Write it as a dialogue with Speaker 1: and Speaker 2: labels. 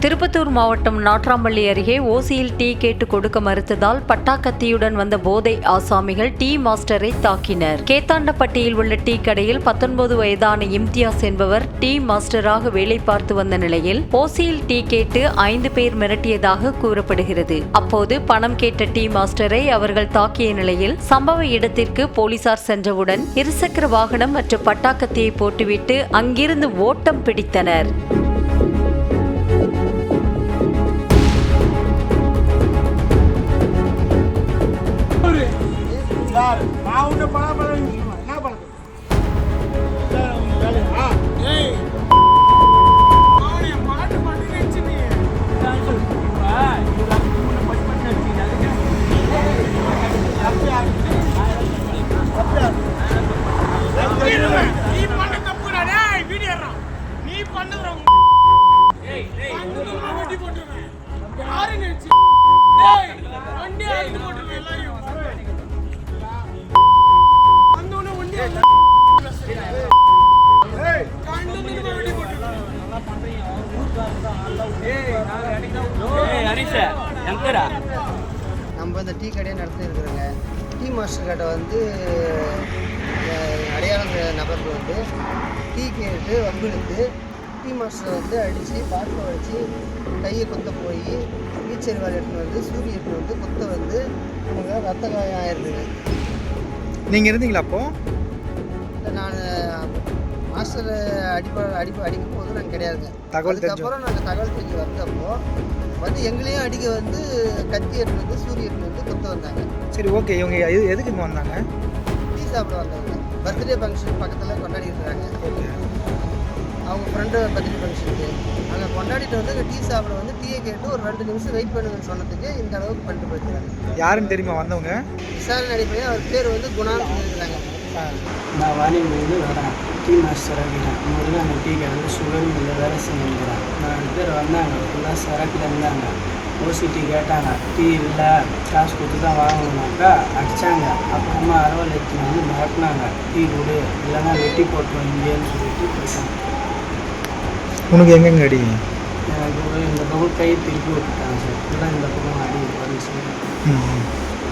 Speaker 1: திருப்பத்தூர் மாவட்டம் நாட்ராம்பள்ளி அருகே ஓசியில் டீ கேட்டு கொடுக்க மறுத்ததால் பட்டாக்கத்தியுடன் வந்த போதை ஆசாமிகள் டீ மாஸ்டரை தாக்கினர். கேத்தாண்டப்பட்டியில் உள்ள டீ கடையில் 19 வயதான இம்தியாஸ் என்பவர் டீ மாஸ்டராக வேலை பார்த்து வந்த நிலையில் ஓசியில் டீ கேட்டு 5 பேர் மிரட்டியதாக கூறப்படுகிறது. அப்போது பணம் கேட்ட டீ மாஸ்டரை அவர்கள் தாக்கிய நிலையில் சம்பவ இடத்திற்கு போலீசார் சென்றவுடன் இருசக்கர வாகனம் மற்றும் பட்டாக்கத்தியை போட்டுவிட்டு அங்கிருந்து ஓட்டம் பிடித்தனர்.
Speaker 2: நம்ம இந்த டீ கடையை நடத்திருக்கிறோங்க. டீ மாஸ்டர் கடை வந்து அடையாளம் நபர்கள் வந்து டீ கேட்டு வம்பிழுத்து டீ மாஸ்டரை வந்து அடித்து பார்க்க வச்சு கையை கொத்த போய் வீச்சரிவால் எடுத்துன்னு வந்து சூரிய எடுத்துன்னு வந்து கொத்த வந்து எனக்கு ரத்த காயம் ஆயிருந்துங்க.
Speaker 3: நீங்கள் இருந்தீங்களா அப்போ?
Speaker 2: இல்லை, நான் மாஸ்டர் அடிக்கும் போது நாங்கள் கிடையாதுங்க. அதுக்கப்புறம் நாங்கள் தகவல் தெரிஞ்சு வந்தப்போ வந்து எங்களையும் அடிக்க வந்து கத்தி எடுத்து வந்து சூரிய எடுத்து வந்து கொத்த வந்தாங்க.
Speaker 3: சரி, ஓகே. இவங்க எதுக்கு வந்தாங்க?
Speaker 2: டீ சாப்பிட வந்தாங்க. பர்த்டே ஃபங்க்ஷன் பக்கத்தில் கொண்டாடி இருக்கிறாங்க. அவங்க ஃப்ரெண்டு பர்த்டே ஃபங்க்ஷனுக்கு அங்கே கொண்டாடிட்டு வந்து டீ சாப்பிட வந்து டீயை கேட்டு ஒரு 2 நிமிஷம் வெயிட் பண்ணுங்கன்னு சொன்னதுக்கு இந்த அளவுக்கு பண்ணிட்டு போயிருக்காங்க.
Speaker 3: யாருன்னு தெரியுமா வந்தவங்க?
Speaker 2: விசாரணை அடிப்படையாக அவர் பேர் வந்து குணான்னு சொல்லியிருக்காங்க.
Speaker 4: நான் வாணியிலேருந்து வரேன். டீ மாஸ்டராக இருக்கிறேன். முதல்ல அந்த டீ கடை சுகர் மில்லில் வேலை செஞ்சுருக்கிறேன். 2 பேர் வந்தாங்க. ஃபுல்லாக சரக்கில் இருந்தாங்க. ஓசி டீ கேட்டாங்க. டீ இல்லை, காசு கொடுத்து தான் வாங்கணுனாக்கா அடித்தாங்க. அப்புறமா அரவல் எடுத்துன்னு வந்து மிரட்டினாங்க. டீ கொடு, இல்லைன்னா வெட்டி போட்டுருவோம் இங்கேன்னு சொல்லிட்டு போயிட்டாங்க.
Speaker 3: உனக்கு எங்கெங்க அடி?
Speaker 4: எனக்கு இந்த பக்கம் கை திருப்பி விட்டுட்டாங்க சார். ஃபுல்லாக இந்த பக்கம் அடி வந்துச்சு.